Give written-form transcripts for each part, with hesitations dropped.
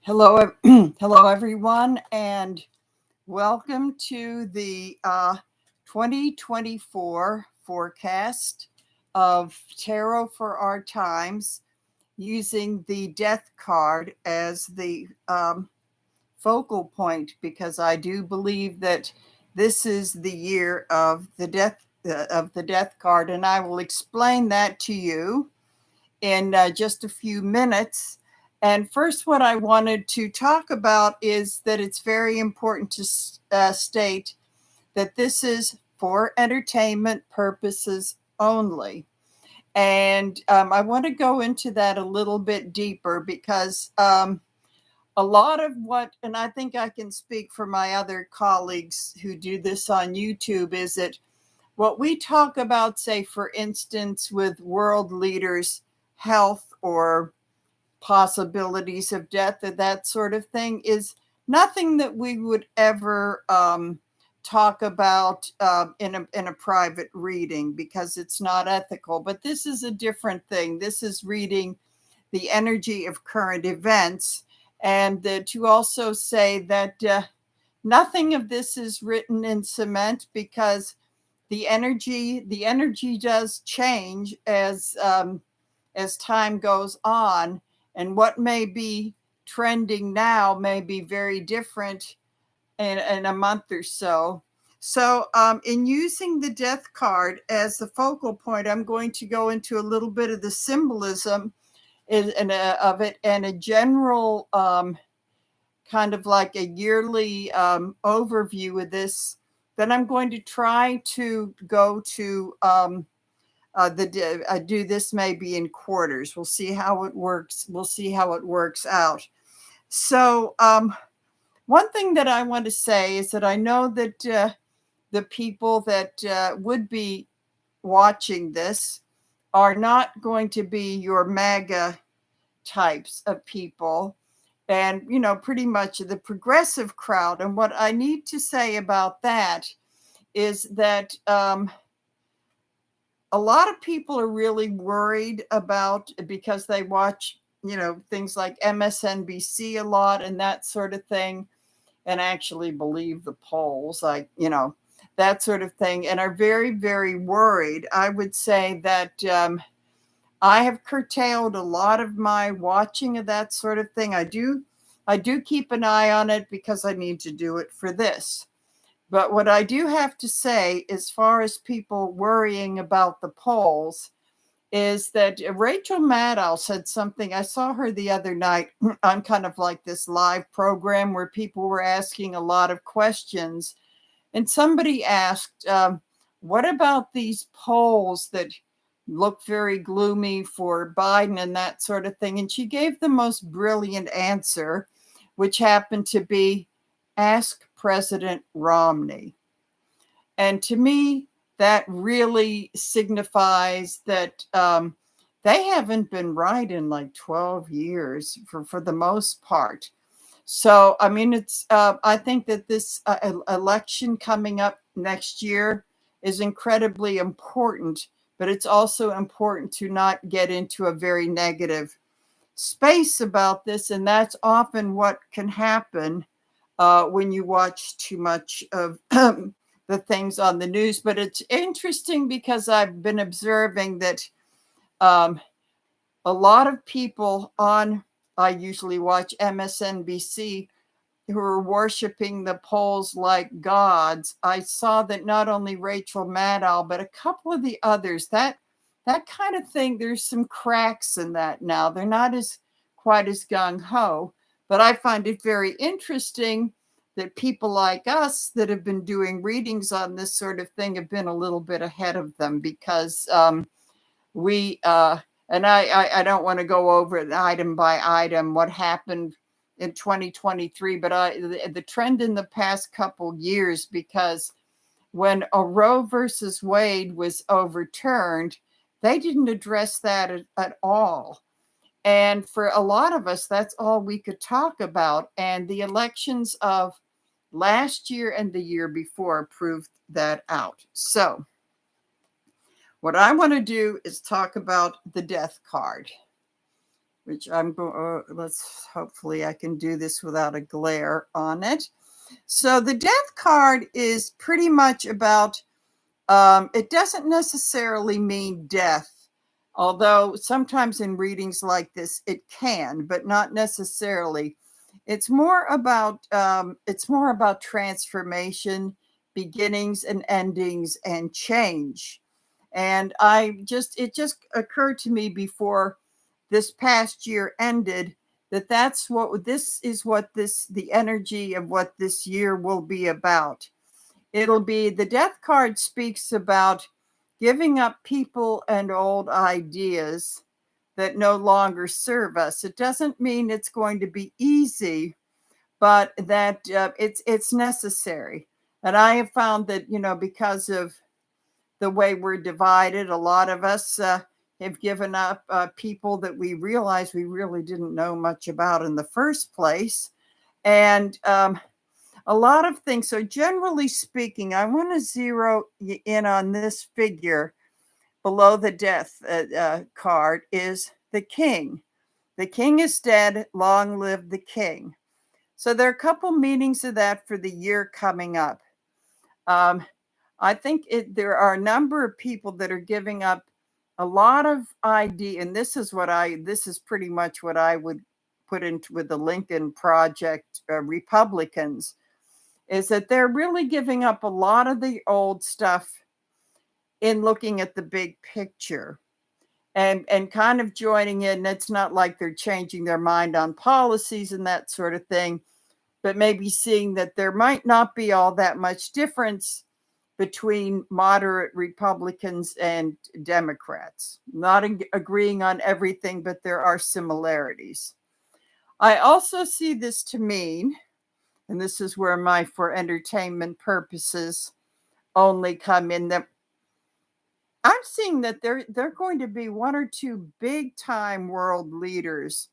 Hello, hello everyone, and welcome to the 2024 forecast of Tarot for Our Times using the Death card as the focal point because I do believe that this is the year of the Death card, and I will explain that to you in just a few minutes. And first, what I wanted to talk about is that it's very important to state that this is for entertainment purposes only. And I want to go into that a little bit deeper because a lot of what, and I think I can speak for my other colleagues who do this on YouTube, is that what we talk about, say, for instance, with world leaders' health or possibilities of death or that sort of thing, is nothing that we would ever talk about in a private reading because it's not ethical. But this is a different thing. This is reading the energy of current events, and to also say that nothing of this is written in cement because the energy does change as time goes on, and what may be trending now may be very different in a month or so. So, in using the Death card as the focal point, I'm going to go into a little bit of the symbolism of it and a general kind of like a yearly overview of this. Then I'm going to try to go to I do this maybe in quarters. We'll see how it works. We'll see how it works out. So one thing that I want to say is that I know that the people that would be watching this are not going to be your MAGA types of people, and pretty much the progressive crowd. And what I need to say about that is that a lot of people are really worried about, because they watch things like MSNBC a lot and that sort of thing, and actually believe the polls, like that sort of thing, and are very, very worried. I would say that I have curtailed a lot of my watching of that sort of thing. I do keep an eye on it because I need to do it for this. But what I do have to say, as far as people worrying about the polls, is that Rachel Maddow said something. I saw her the other night on kind of like this live program where people were asking a lot of questions. And somebody asked, what about these polls that look very gloomy for Biden and that sort of thing? And she gave the most brilliant answer, which happened to be, ask President Romney. And to me, that really signifies that they haven't been right in like 12 years for the most part. So, I mean, I think that this election coming up next year is incredibly important, but it's also important to not get into a very negative space about this. And that's often what can happen when you watch too much of the things on the news. But it's interesting because I've been observing that um, a lot of people I usually watch MSNBC, who are worshiping the polls like gods. I saw that not only Rachel Maddow, but a couple of the others, that kind of thing, there's some cracks in that now. They're not as quite as gung-ho, but I find it very interesting that people like us that have been doing readings on this sort of thing have been a little bit ahead of them, because we and I don't want to go over it item by item what happened in 2023, but the trend in the past couple years, because when a Roe versus Wade was overturned, they didn't address that at all. And for a lot of us, that's all we could talk about. And the elections of last year and the year before proved that out. So what I want to do is talk about the Death card. which I'm going, let's, hopefully I can do this without a glare on it. So the death card is pretty much about, it doesn't necessarily mean death, although sometimes in readings like this it can, but not necessarily. It's more about transformation, beginnings and endings, and change. And it just occurred to me before this past year ended that the energy of what this year will be about. It'll be, the death card speaks about giving up people and old ideas that no longer serve us. It doesn't mean it's going to be easy, but that it's necessary. And I have found that, because of the way we're divided, a lot of us have given up people that we realize we really didn't know much about in the first place. And a lot of things. So, generally speaking, I want to zero in on this figure below the death card is the king. The king is dead. Long live the king. So, there are a couple meanings of that for the year coming up. I think there are a number of people that are giving up a lot of idea, and this is pretty much what I would put into with the Lincoln Project Republicans, is that they're really giving up a lot of the old stuff in looking at the big picture and kind of joining in. It's not like they're changing their mind on policies and that sort of thing, but maybe seeing that there might not be all that much difference between moderate Republicans and Democrats. Not agreeing on everything, but there are similarities. I also see this to mean, and this is where my for entertainment purposes only come in, that I'm seeing that they're going to be one or two big time world leaders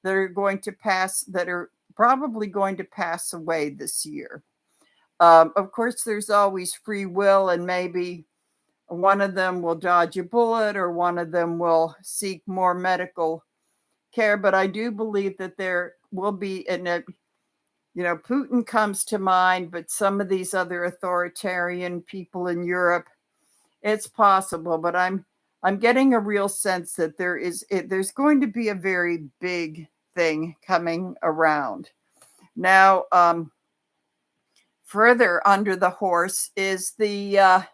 that are probably going to pass away this year. Of course, there's always free will, and maybe one of them will dodge a bullet or one of them will seek more medical care. But I do believe that there will be, Putin comes to mind, but some of these other authoritarian people in Europe, it's possible. But I'm getting a real sense that there's going to be a very big thing coming around. Now, further under the horse is the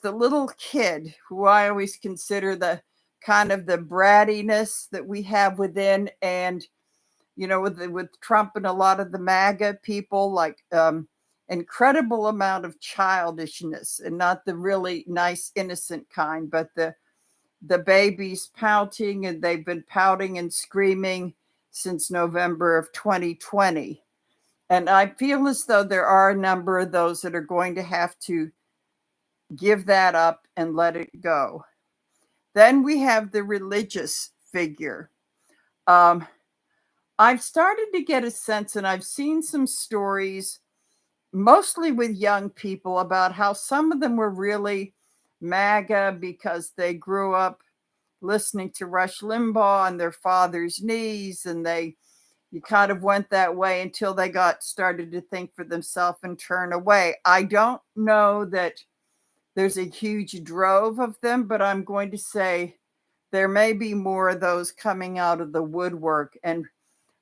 little kid, who I always consider the kind of the brattiness that we have within. And with Trump and a lot of the MAGA people, like incredible amount of childishness, and not the really nice innocent kind, but the babies pouting, and they've been pouting and screaming since November of 2020. And I feel as though there are a number of those that are going to have to give that up and let it go. Then we have the religious figure. I've started to get a sense, and I've seen some stories, mostly with young people, about how some of them were really MAGA because they grew up listening to Rush Limbaugh on their father's knees, and you kind of went that way until they started to think for themselves and turn away. I don't know that there's a huge drove of them, but I'm going to say there may be more of those coming out of the woodwork. And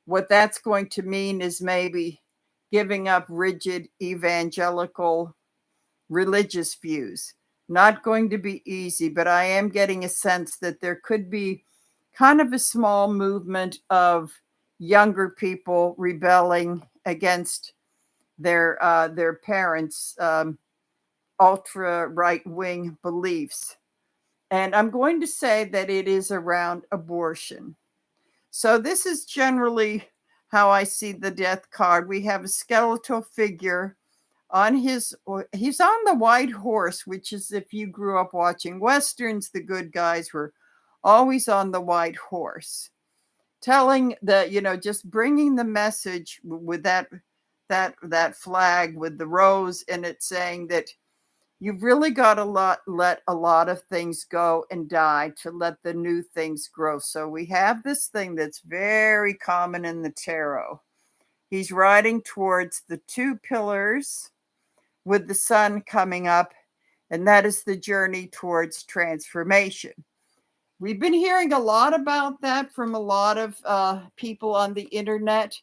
what that's going to mean is maybe giving up rigid evangelical religious views. Not going to be easy, but I am getting a sense that there could be kind of a small movement of younger people rebelling against their parents' ultra right wing beliefs. And I'm going to say that it is around abortion. So this is generally how I see the death card. We have a skeletal figure he's on the white horse, which is, if you grew up watching Westerns, the good guys were always on the white horse, telling just bringing the message with that flag with the rose in it, saying that You've really got to let a lot of things go and die to let the new things grow. So we have this thing that's very common in the tarot. He's riding towards the two pillars with the sun coming up, and that is the journey towards transformation. We've been hearing a lot about that from a lot of people on the internet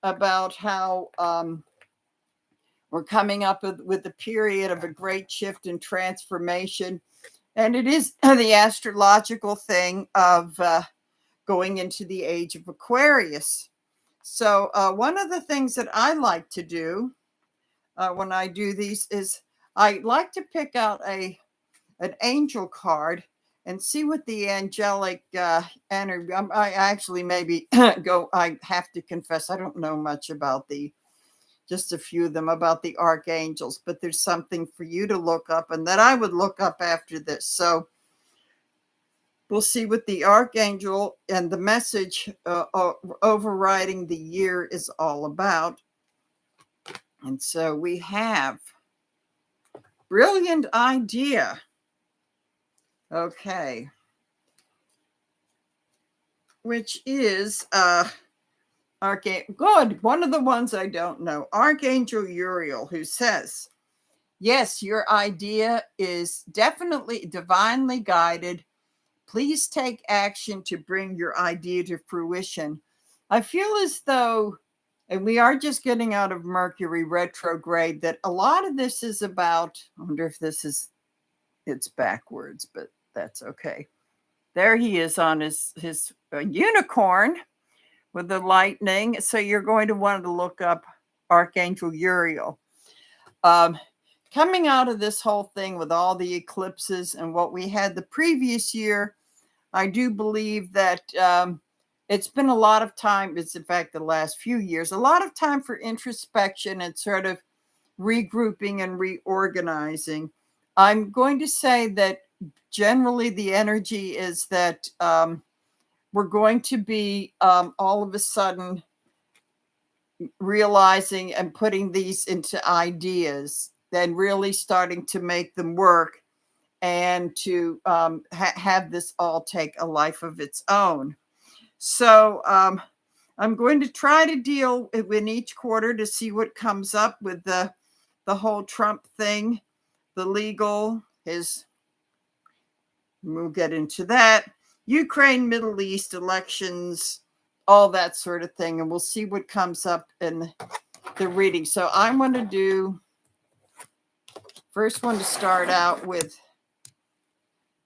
about how we're coming up with a period of a great shift and transformation. And it is the astrological thing of going into the age of Aquarius. So one of the things that I like to do when I do these is I like to pick out an angel card and see what the angelic energy. I actually maybe go. I have to confess I don't know much about just a few of them about the archangels, but there's something for you to look up and that I would look up after this. So we'll see what the archangel and the message overriding the year is all about. And so we have brilliant idea. Okay. Which is Archangel. Good. One of the ones I don't know. Archangel Uriel, who says, yes, your idea is definitely divinely guided. Please take action to bring your idea to fruition. I feel as though, and we are just getting out of Mercury retrograde, that a lot of this is about, I wonder if it's backwards, but that's okay. There he is on his unicorn with the lightning. So you're going to want to look up Archangel Uriel. Coming out of this whole thing with all the eclipses and what we had the previous year, I do believe that it's been a lot of time. It's in fact the last few years, a lot of time for introspection and sort of regrouping and reorganizing. I'm going to say that generally the energy is that we're going to be all of a sudden realizing and putting these into ideas, then really starting to make them work and to have this all take a life of its own. So I'm going to try to deal in each quarter to see what comes up with the whole Trump thing, the legal, we'll get into that, Ukraine, Middle East, elections, all that sort of thing. And we'll see what comes up in the reading. So I'm going to do first one to start out with.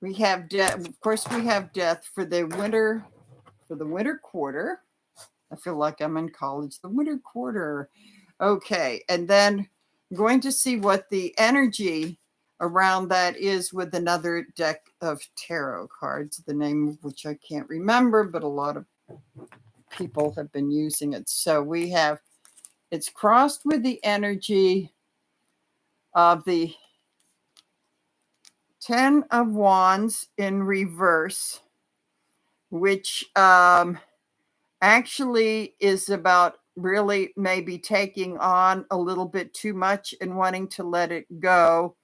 We have death. Of course, we have death for the winter quarter. I feel like I'm in college. The winter quarter. Okay. And then I'm going to see what the energy around that is with another deck of tarot cards, the name of which I can't remember, but a lot of people have been using it. So we have, it's crossed with the energy of the 10 of Wands in reverse, which actually is about really maybe taking on a little bit too much and wanting to let it go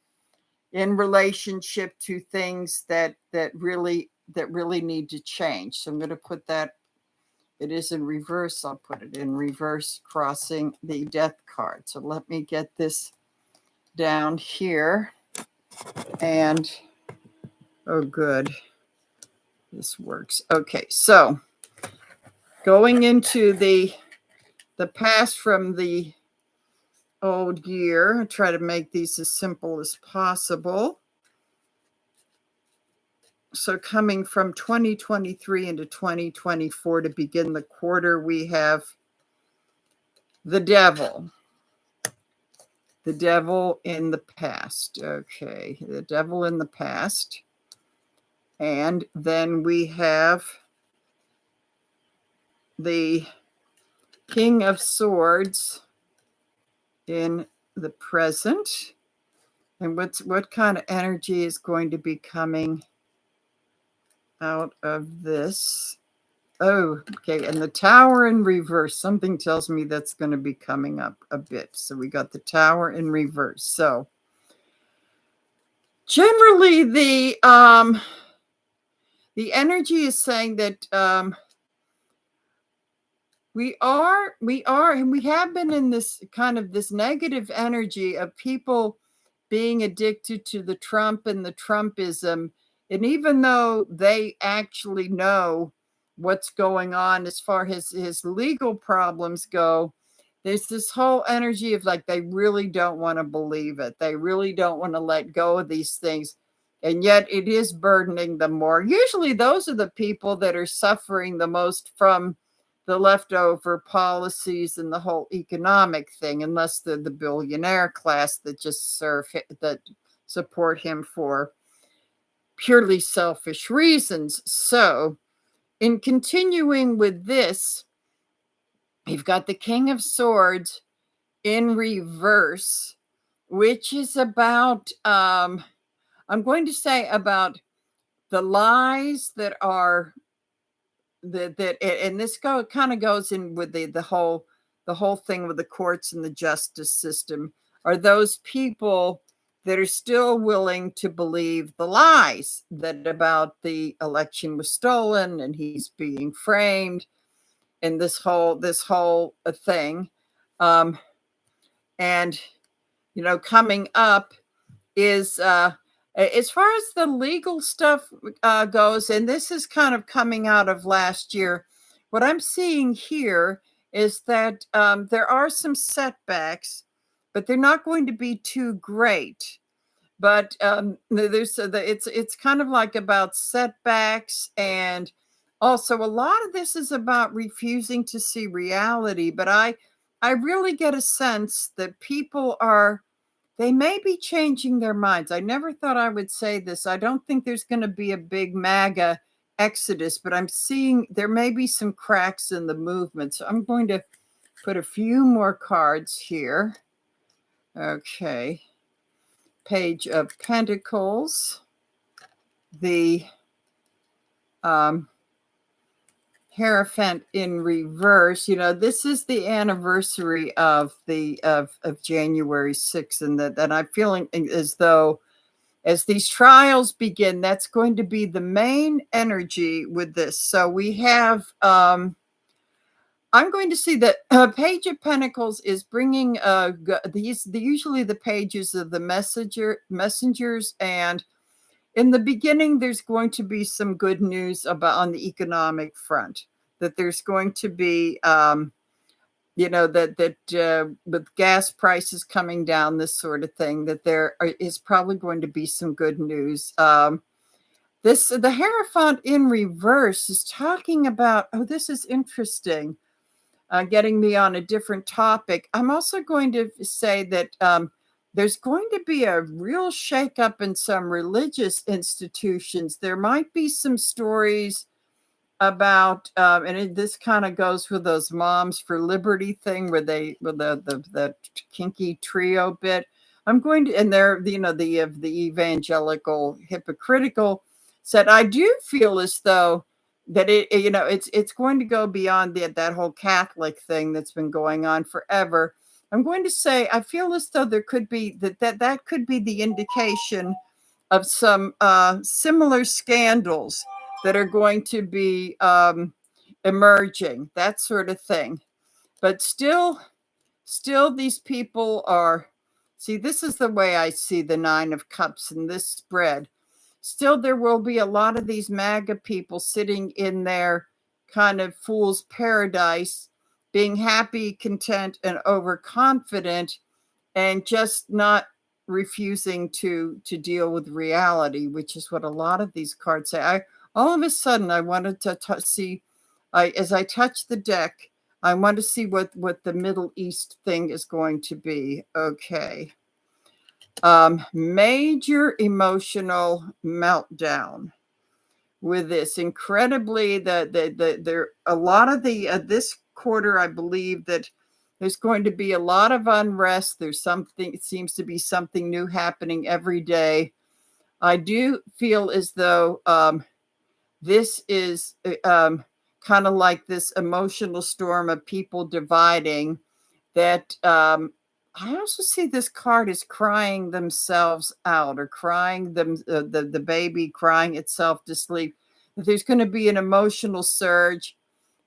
in relationship to things that really need to change. So I'm going to put that, it is in reverse. I'll put it in reverse, crossing the death card. So let me get this down here. And oh, good. This works. Okay, so going into the past from the old year, I try to make these as simple as possible. So coming from 2023 into 2024 to begin the quarter, we have the devil. The devil in the past. Okay, the devil in the past. And then we have the King of Swords in the present. And what kind of energy is going to be coming out of this? Oh, okay. And the Tower in reverse. Something tells me that's going to be coming up a bit. So we got the Tower in reverse. So Generally, the energy is saying that and we have been in this kind of this negative energy of people being addicted to the Trump and the Trumpism. And even though they actually know what's going on as far as his legal problems go, there's this whole energy of like they really don't want to believe it. They really don't want to let go of these things. And yet it is burdening them more. Usually those are the people that are suffering the most from the leftover policies and the whole economic thing, unless they're the billionaire class that just that support him for purely selfish reasons. So, in continuing with this, you've got the King of Swords in reverse, which is about, I'm going to say about the lies that are and this kind of goes in with the whole thing with the courts and the justice system, are those people that are still willing to believe the lies that about the election was stolen and he's being framed and this whole thing. And coming up is as far as the legal stuff goes, and this is kind of coming out of last year, what I'm seeing here is that there are some setbacks, but they're not going to be too great. But it's kind of like about setbacks, and also a lot of this is about refusing to see reality. But I really get a sense that people they may be changing their minds. I never thought I would say this. I don't think there's going to be a big MAGA exodus, but I'm seeing there may be some cracks in the movement. So I'm going to put a few more cards here. Okay. Page of Pentacles. The Hierophant in reverse. This is the anniversary of January 6th, and that I'm feeling as though as these trials begin, that's going to be the main energy with this. So we have I'm going to see that Page of Pentacles is bringing usually the pages of the messengers, and in the beginning, there's going to be some good news about on the economic front, that there's going to be, with gas prices coming down, this sort of thing, that there is probably going to be some good news. The Hierophant in reverse is talking about, this is interesting, getting me on a different topic. I'm also going to say that there's going to be a real shakeup in some religious institutions. There might be some stories about, this kind of goes with those Moms for Liberty thing, where with the kinky trio bit. I'm going to, and they're the evangelical hypocritical said, I do feel as though that it's going to go beyond that whole Catholic thing that's been going on forever. I'm going to say I feel as though there could be that could be the indication of some similar scandals that are going to be emerging, that sort of thing. But still these people are, see, this is the way I see the Nine of Cups in this spread. Still, there will be a lot of these MAGA people sitting in their kind of fool's paradise, being happy, content, and overconfident, and just not refusing to deal with reality, which is what a lot of these cards say. All of a sudden, I wanted to see, as I touch the deck, I want to see what the Middle East thing is going to be. Okay. Major emotional meltdown with this. Incredibly, there a lot of this quarter, I believe that there's going to be a lot of unrest. There's something, it seems to be something new happening every day. I do feel as though this is kind of like this emotional storm of people dividing that I also see this card as crying themselves out, or crying the baby crying itself to sleep. There's going to be an emotional surge,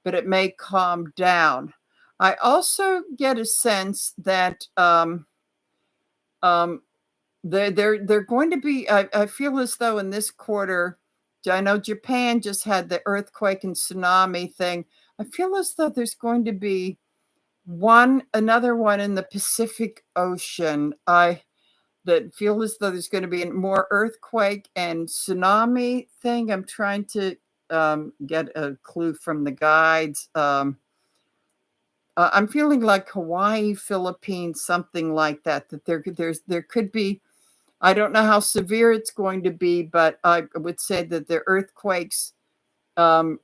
but it may calm down. I also get a sense that um, they're going to be. I feel as though in this quarter, I know Japan just had the earthquake and tsunami thing. I feel as though there's going to be another one in the Pacific Ocean. I that feel as though there's going to be more earthquake and tsunami thing. I'm trying to get a clue from the guides. I'm feeling like Hawaii, Philippines, something like that. That there could be. I don't know how severe it's going to be, but I would say that the earthquakes in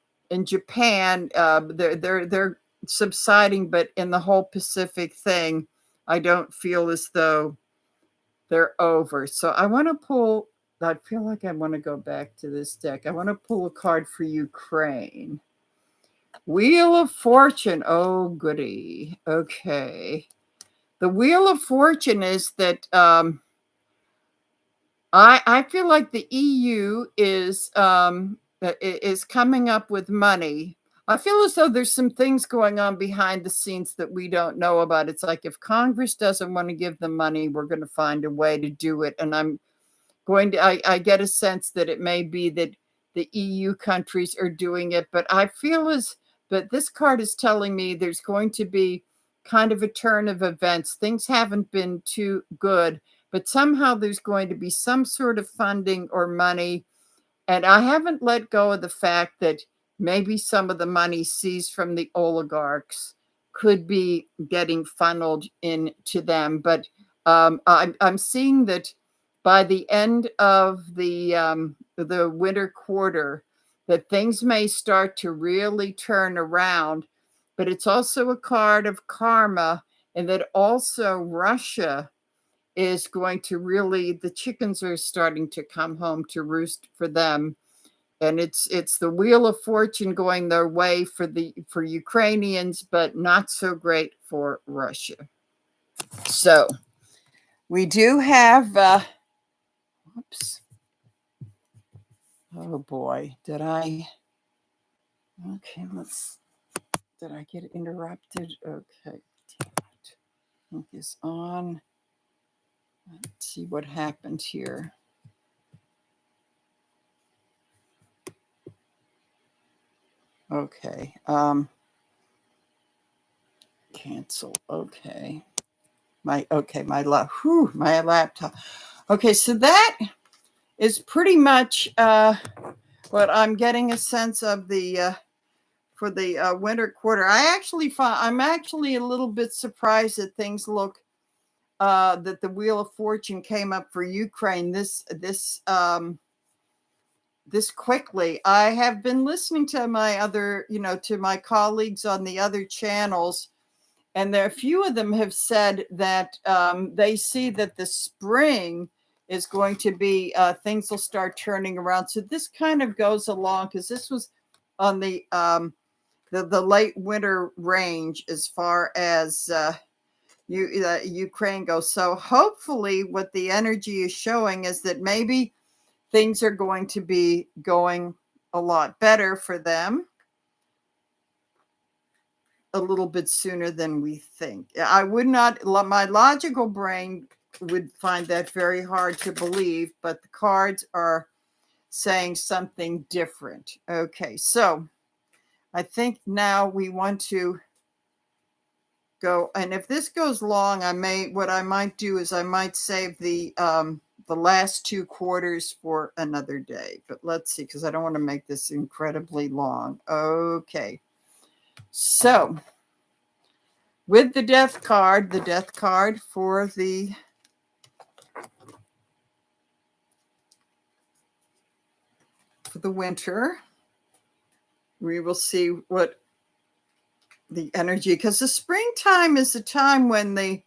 Japan, they're subsiding, but in the whole Pacific thing, I don't feel as though they're over. So I want to pull. I feel like I want to go back to this deck. I want to pull a card for Ukraine. Wheel of Fortune. Oh, goody. Okay. The Wheel of Fortune is that I feel like the EU is coming up with money. I feel as though there's some things going on behind the scenes that we don't know about. It's like if Congress doesn't want to give them money, we're going to find a way to do it. And I get a sense that it may be that the EU countries are doing it, but but this card is telling me there's going to be kind of a turn of events. Things haven't been too good, but somehow there's going to be some sort of funding or money. And I haven't let go of the fact that maybe some of the money seized from the oligarchs could be getting funneled into them. But I'm seeing that by the end of the winter quarter, that things may start to really turn around. But it's also a card of karma, and that also Russia is going to really, the chickens are starting to come home to roost for them. And it's the Wheel of Fortune going their way for Ukrainians, but not so great for Russia. So we do have oops. Oh boy, did I get interrupted? Okay. Link is on. Let's see what happened here. Okay. Cancel. Okay. My laptop. Okay, so that is pretty much what I'm getting a sense of the for the winter quarter. I'm actually a little bit surprised that things look that the Wheel of Fortune came up for Ukraine this quickly. I have been listening to to my colleagues on the other channels, and there a few of them have said that they see that the spring is going to be things will start turning around. So this kind of goes along because this was on the late winter range as far as Ukraine goes. So hopefully, what the energy is showing is that maybe things are going to be going a lot better for them a little bit sooner than we think. I would not, my logical brain would find that very hard to believe, but the cards are saying something different. Okay, so I think now we want to go, and if this goes long, what I might do is I might save the last two quarters for another day. But let's see, because I don't want to make this incredibly long. Okay. So with the death card for the winter, we will see what the energy, because the springtime is the time when the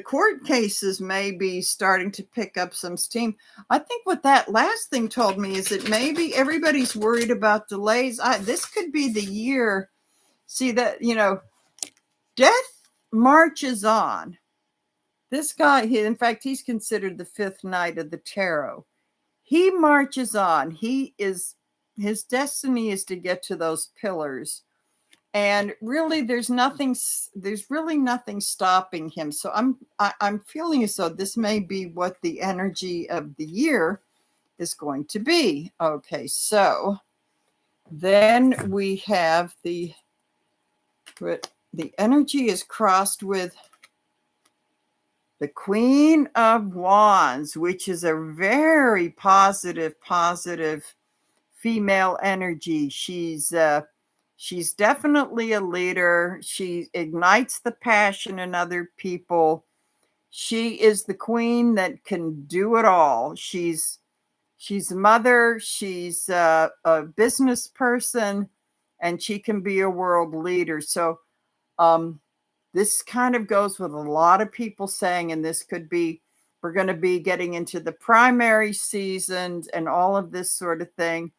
court cases may be starting to pick up some steam. I think what that last thing told me is that maybe everybody's worried about delays. This could be the year. See that, death marches on. this guy, in fact, he's considered the fifth knight of the tarot. He marches on. His destiny is to get to those pillars. And really, there's really nothing stopping him. So I'm feeling as though this may be what the energy of the year is going to be. Okay, so then we have the energy is crossed with the Queen of Wands, which is a very positive female energy. She's definitely a leader. She ignites the passion in other people. She is the queen that can do it all. She's a mother. She's a business person, and she can be a world leader. So this kind of goes with a lot of people saying, and this could be, we're going to be getting into the primary seasons and all of this sort of thing,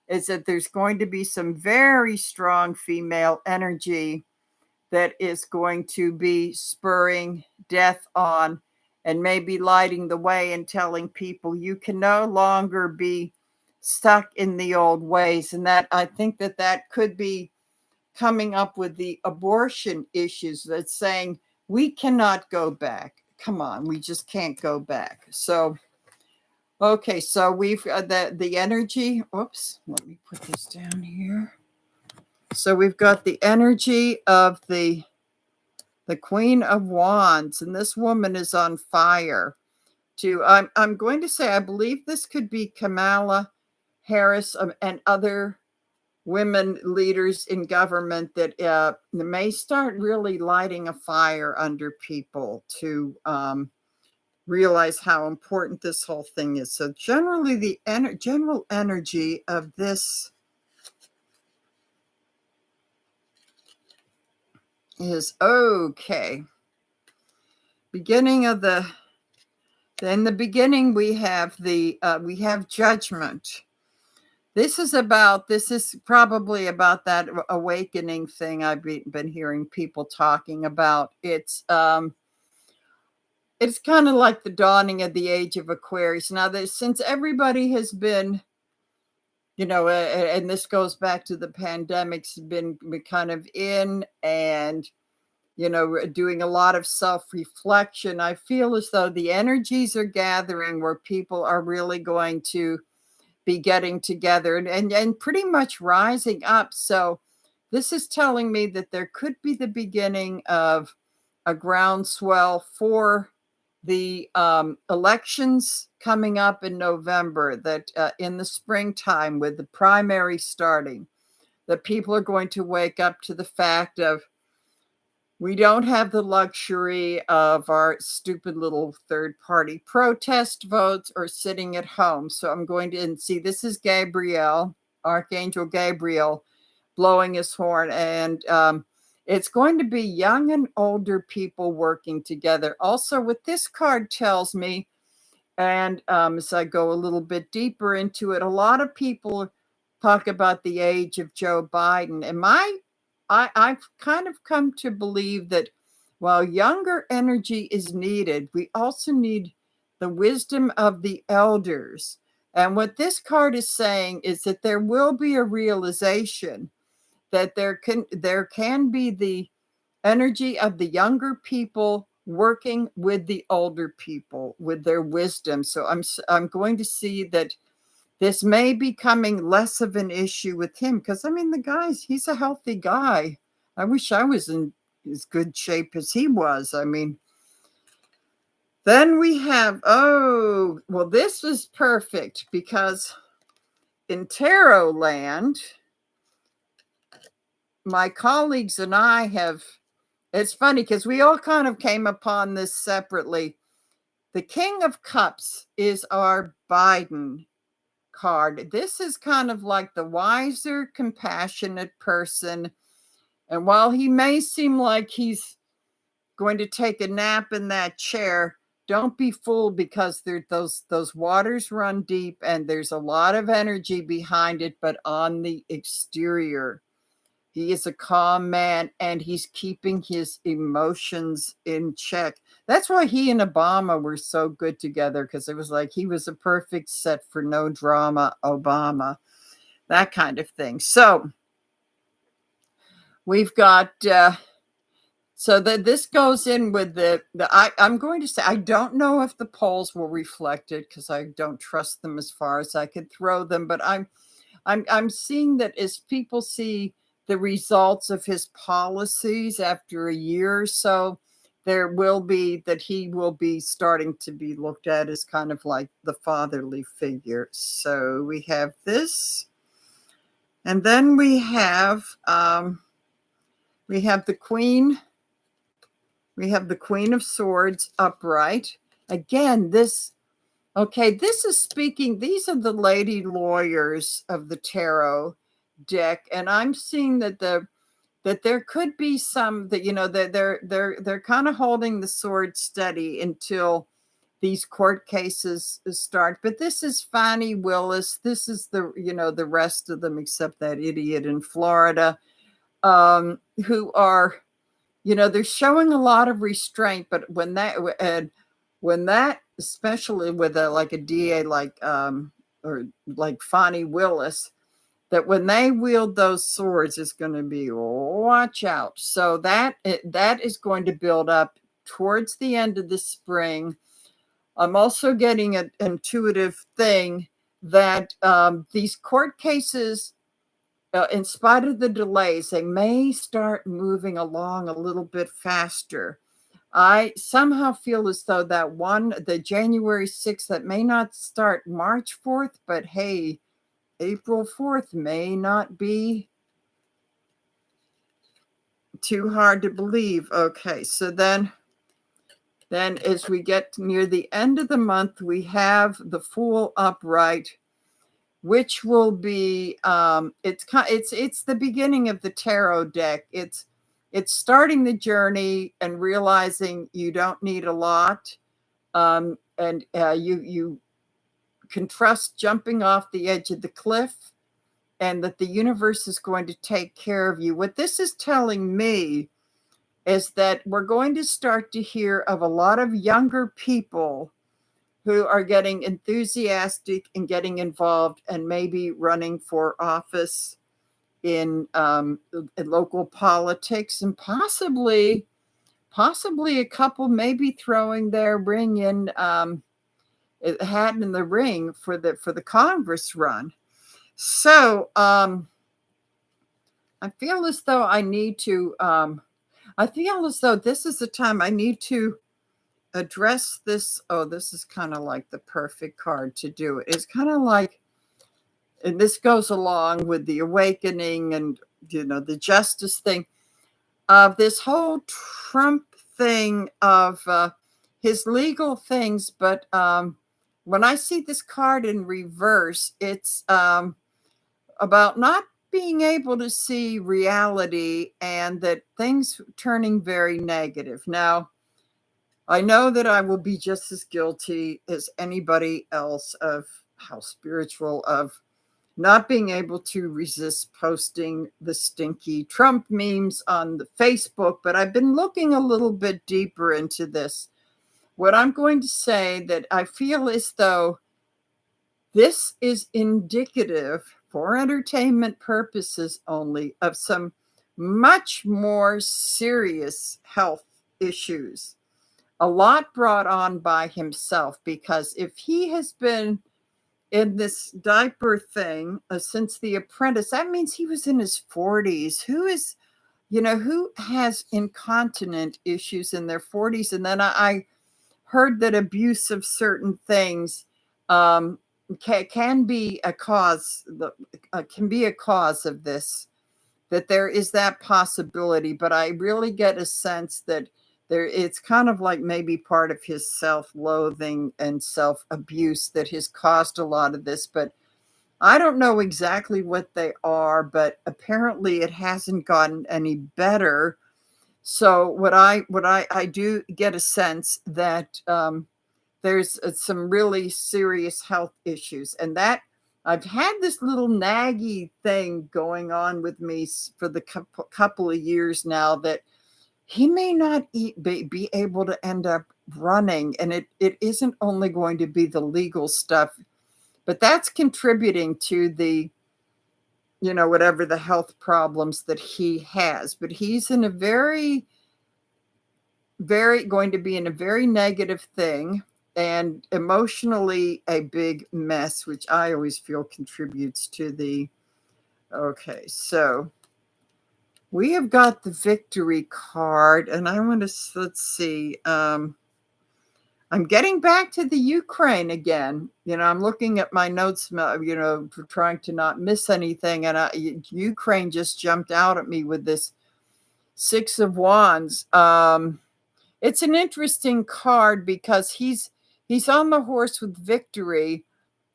is that there's going to be some very strong female energy that is going to be spurring death on and maybe lighting the way and telling people you can no longer be stuck in the old ways. And that, I think that could be coming up with the abortion issues, that's saying we cannot go back. Come on, we just can't go back. So okay, so we've got the energy. Oops, let me put this down here. So we've got the energy of the Queen of Wands, and this woman is on fire. I'm going to say, I believe this could be Kamala Harris and other women leaders in government that may start really lighting a fire under people to realize how important this whole thing is. So generally, the general energy of this is okay. In the beginning, we have judgment. This is probably about that awakening thing I've been hearing people talking about. It's kind of like the dawning of the age of Aquarius. Now, since everybody has been, and this goes back to the pandemic's been kind of in and, doing a lot of self-reflection, I feel as though the energies are gathering where people are really going to be getting together and pretty much rising up. So this is telling me that there could be the beginning of a groundswell for the elections coming up in November, that in the springtime with the primary starting, that people are going to wake up to the fact of, we don't have the luxury of our stupid little third-party protest votes or sitting at home. So I'm going to see, this is Gabriel, Archangel Gabriel, blowing his horn. And it's going to be young and older people working together. Also, what this card tells me, and as I go a little bit deeper into it, a lot of people talk about the age of Joe Biden. And I've kind of come to believe that while younger energy is needed, we also need the wisdom of the elders. And what this card is saying is that there will be a realization that there can be the energy of the younger people working with the older people with their wisdom. So I'm going to see that this may be becoming less of an issue with him, because he's a healthy guy. I wish I was in as good shape as he was. Then we have, this was perfect, because in tarot land, my colleagues and I have, it's funny because we all kind of came upon this separately. The King of Cups is our Biden card. This is kind of like the wiser, compassionate person. And while he may seem like he's going to take a nap in that chair, don't be fooled, because those waters run deep and there's a lot of energy behind it, but on the exterior. He is a calm man, and he's keeping his emotions in check. That's why he and Obama were so good together, because it was like he was a perfect set for no drama Obama, that kind of thing. So we've got so that this goes in with I'm going to say, I don't know if the polls will reflect it, because I don't trust them as far as I could throw them, but I'm seeing that as people see the results of his policies after a year or so, there will be that he will be starting to be looked at as kind of like the fatherly figure. So we have this, and then we have the Queen. We have the Queen of Swords upright. Again, this is speaking. These are the lady lawyers of the tarot deck, and I'm seeing that there could be some that they're kind of holding the sword steady until these court cases start. But this is Fani Willis. This is the rest of them except that idiot in Florida, who are they're showing a lot of restraint. But when that especially with like a DA or like Fani Willis, that when they wield those swords is going to be watch out. So that is going to build up towards the end of the spring. I'm also getting an intuitive thing that these court cases, in spite of the delays, they may start moving along a little bit faster. I somehow feel as though the January 6th, that may not start March 4th, but hey, April 4th may not be too hard to believe. Okay, so then as we get near the end of the month, we have the Fool upright, which will be it's the beginning of the tarot deck. It's starting the journey and realizing you don't need a lot, and you can trust jumping off the edge of the cliff, and that the universe is going to take care of you. What this is telling me is that we're going to start to hear of a lot of younger people who are getting enthusiastic and getting involved and maybe running for office in local politics, and possibly a couple maybe throwing their ring in hat in the ring for the Congress run. So I feel as though I feel as though this is the time I need to address this. Oh, this is kind of like the perfect card to do it. It's kind of like, and this goes along with the awakening and the justice thing of this whole Trump thing of his legal things. But when I see this card in reverse, it's about not being able to see reality, and that things turning very negative. Now, I know that I will be just as guilty as anybody else of how spiritual, of not being able to resist posting the stinky Trump memes on the Facebook, but I've been looking a little bit deeper into this. What I'm going to say, that I feel as though this is indicative, for entertainment purposes only, of some much more serious health issues. A lot brought on by himself, because if he has been in this diaper thing since The Apprentice, that means he was in his 40s. Who has incontinent issues in their 40s? And then I heard that abuse of certain things can be a cause of this, that there is that possibility. But I really get a sense that it's kind of like maybe part of his self-loathing and self-abuse that has caused a lot of this. But I don't know exactly what they are, but apparently it hasn't gotten any better. So what I do get a sense that there's some really serious health issues, and that I've had this little naggy thing going on with me for the couple of years now that he may not be able to end up running. And it isn't only going to be the legal stuff, but that's contributing to the, whatever the health problems that he has. But he's in a very going to be in a very negative thing and emotionally a big mess, which I always feel contributes to the, okay, so we have got the victory card, and I want to, let's see, I'm getting back to the Ukraine again. I'm looking at my notes, for trying to not miss anything, and Ukraine just jumped out at me with this Six of Wands. It's an interesting card because he's on the horse with victory,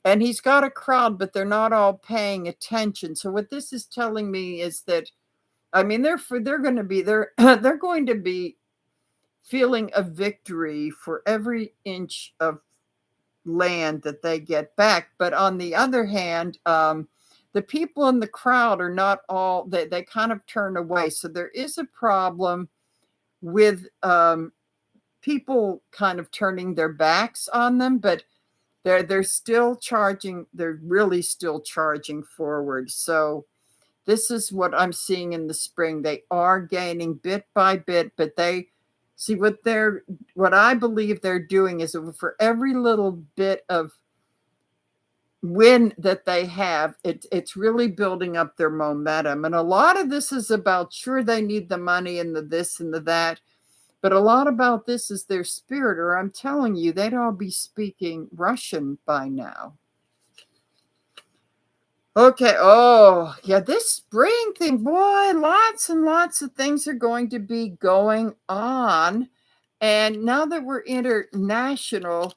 and he's got a crowd, but they're not all paying attention. So what this is telling me is that, I mean, they're going to be they're going to be feeling a victory for every inch of land that they get back. But on the other hand, the people in the crowd are not all, they kind of turn away. So there is a problem with people kind of turning their backs on them, but they're still charging. They're really still charging forward. So this is what I'm seeing in the spring. They are gaining bit by bit, but they see what I believe they're doing is for every little bit of win that they have, it's really building up their momentum. And a lot of this is about, sure, they need the money and the this and the that, but a lot about this is their spirit, or I'm telling you, they'd all be speaking Russian by now. Okay. Oh, yeah. This spring thing, boy, lots and lots of things are going to be going on. And now that we're international,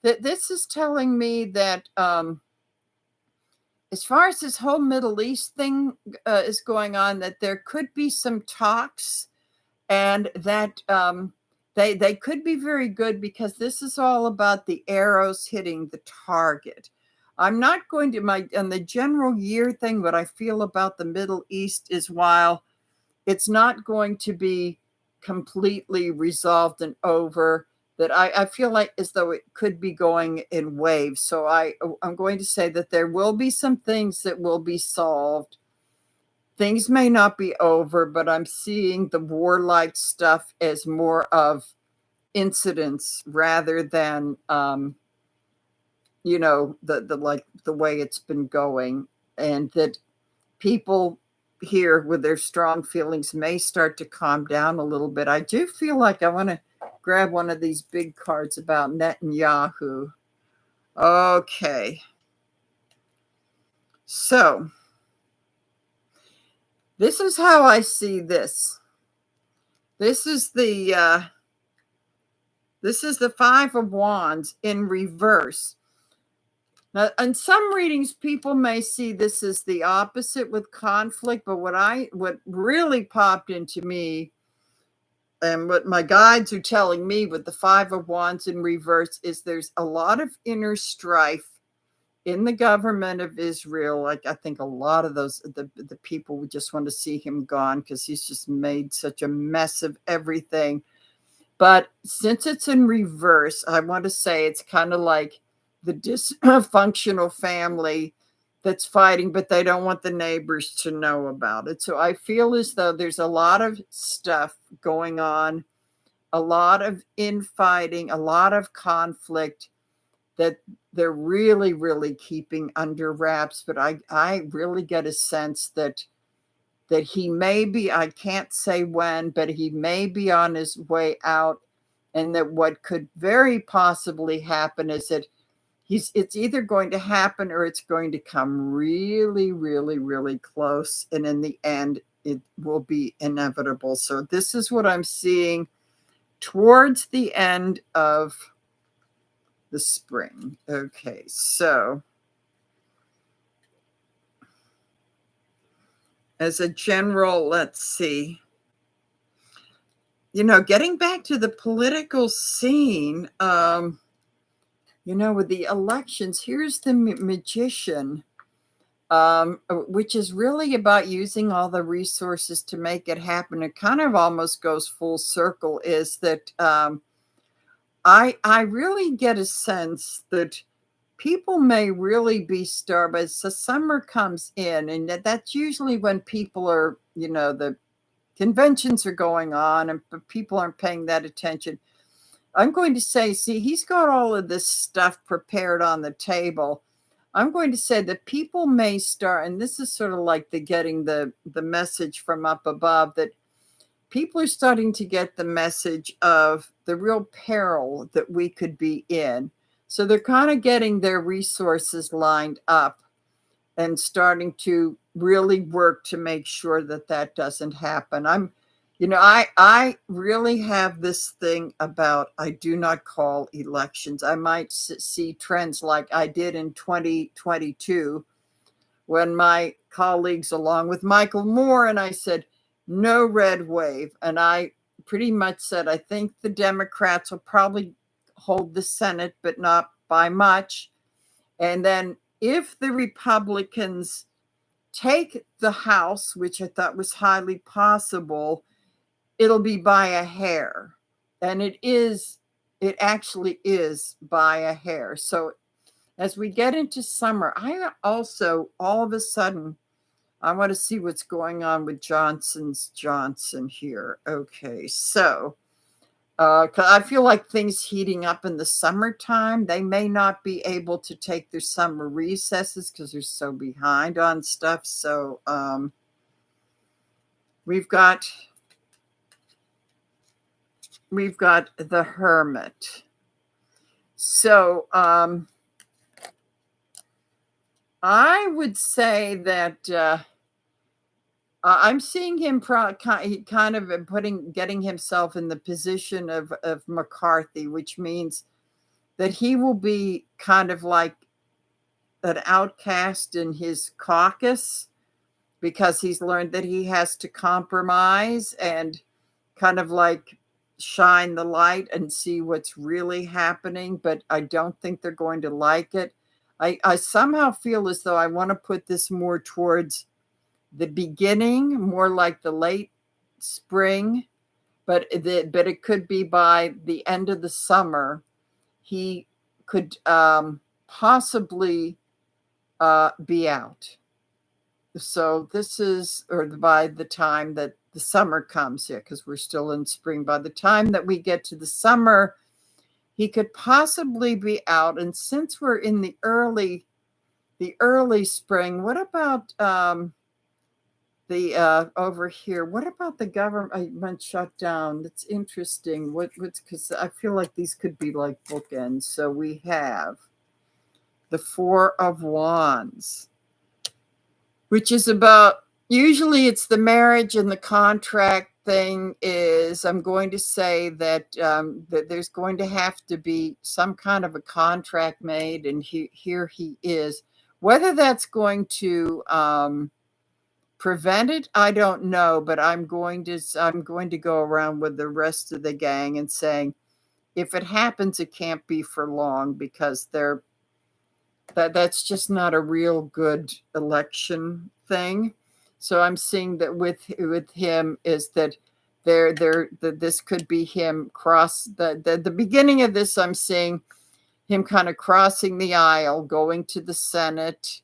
that this is telling me that as far as this whole Middle East thing is going on, that there could be some talks, and that they could be very good, because this is all about the arrows hitting the target. I'm not going to on the general year thing, what I feel about the Middle East is, while it's not going to be completely resolved and over, that I feel like as though it could be going in waves. So I'm going to say that there will be some things that will be solved. Things may not be over, but I'm seeing the warlike stuff as more of incidents rather than the way it's been going, and that people here with their strong feelings may start to calm down a little bit. I do feel like I want to grab one of these big cards about Netanyahu. Okay. So this is how I see this. This is the Five of Wands in reverse. Now, in some readings, people may see this as the opposite with conflict, but what really popped into me, and what my guides are telling me with the Five of Wands in reverse, is there's a lot of inner strife in the government of Israel. Like, I think a lot of the people would just want to see him gone, because he's just made such a mess of everything. But since it's in reverse, I want to say it's kind of like the dysfunctional family that's fighting, but they don't want the neighbors to know about it. So I feel as though there's a lot of stuff going on, a lot of infighting, a lot of conflict that they're really, really keeping under wraps. But I really get a sense that he may be, I can't say when, but he may be on his way out. And that what could very possibly happen is that it's either going to happen, or it's going to come really, really, really close. And in the end, it will be inevitable. So this is what I'm seeing towards the end of the spring. Okay, so as a general, let's see, getting back to the political scene, with the elections, here's the Magician. which is really about using all the resources to make it happen. It kind of almost goes full circle, is that I really get a sense that people may really be starved as the summer comes in, and that's usually when people are, the conventions are going on and people aren't paying that attention. I'm going to say, see, he's got all of this stuff prepared on the table. I'm going to say that people may start, and this is sort of like the getting the message from up above, that people are starting to get the message of the real peril that we could be in. So they're kind of getting their resources lined up and starting to really work to make sure that that doesn't happen. I really have this thing about, I do not call elections. I might see trends like I did in 2022 when my colleagues, along with Michael Moore, and I said, no red wave. And I pretty much said, I think the Democrats will probably hold the Senate, but not by much. And then if the Republicans take the House, which I thought was highly possible, it'll be by a hair. And it actually is by a hair. So as we get into summer, I also, all of a sudden, I want to see what's going on with Johnson here. Okay, so 'cause I feel like things heating up in the summertime. They may not be able to take their summer recesses because they're so behind on stuff. So we've got the Hermit. So I would say that I'm seeing him kind of getting himself in the position of McCarthy, which means that he will be kind of like an outcast in his caucus because he's learned that he has to compromise and kind of like shine the light and see what's really happening. But I don't think they're going to like it. I somehow feel as though I want to put this more towards the beginning, more like the late spring, but it could be by the end of the summer. He could possibly be out. So this is, or by the time that the summer comes here, because we're still in spring. By the time that we get to the summer, he could possibly be out. And since we're in the early spring, what about the over here? What about the government shutdown? That's interesting. What's, because I feel like these could be like bookends. So we have the Four of Wands, which is about, usually it's the marriage and the contract thing. Is, I'm going to say that that there's going to have to be some kind of a contract made, and here he is. Whether that's going to prevent it, I don't know, but I'm going to go around with the rest of the gang and saying, if it happens, it can't be for long, because that's just not a real good election thing. So I'm seeing that with him is that that this could be him cross the beginning of this. I'm seeing him kind of crossing the aisle, going to the Senate,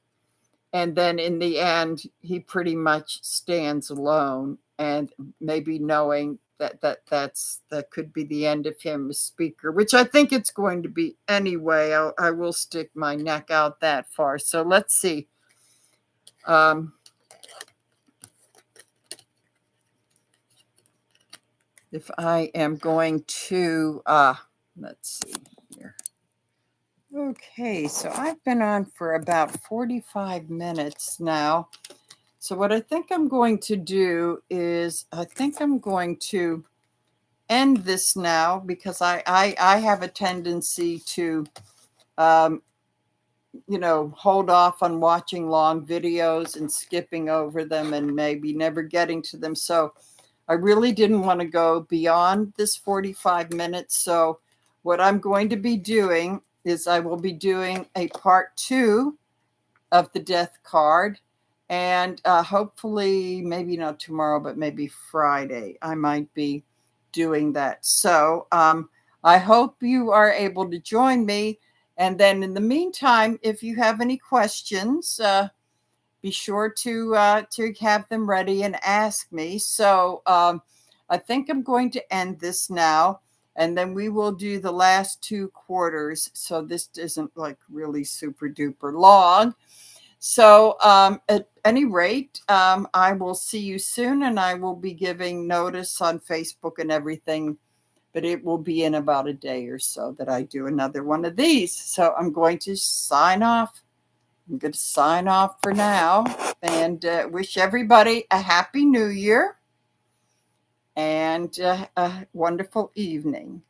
and then in the end, he pretty much stands alone, and maybe knowing that could be the end of him as speaker, which I think it's going to be anyway. I will stick my neck out that far. So let's see. If I am going to, let's see here. Okay, so I've been on for about 45 minutes now. So what I think I'm going to do is, I think I'm going to end this now, because I have a tendency to, hold off on watching long videos and skipping over them and maybe never getting to them. So I really didn't want to go beyond this 45 minutes. So what I'm going to be doing is I will be doing a part 2 of the death card. And hopefully, maybe not tomorrow, but maybe Friday, I might be doing that. So I hope you are able to join me. And then in the meantime, if you have any questions, be sure to have them ready and ask me. So I think I'm going to end this now, and then we will do the last 2 quarters. So this isn't like really super duper long. So at any rate, I will see you soon, and I will be giving notice on Facebook and everything. But it will be in about a day or so that I do another one of these. So I'm going to sign off. I'm going to sign off for now and wish everybody a happy new year and a wonderful evening.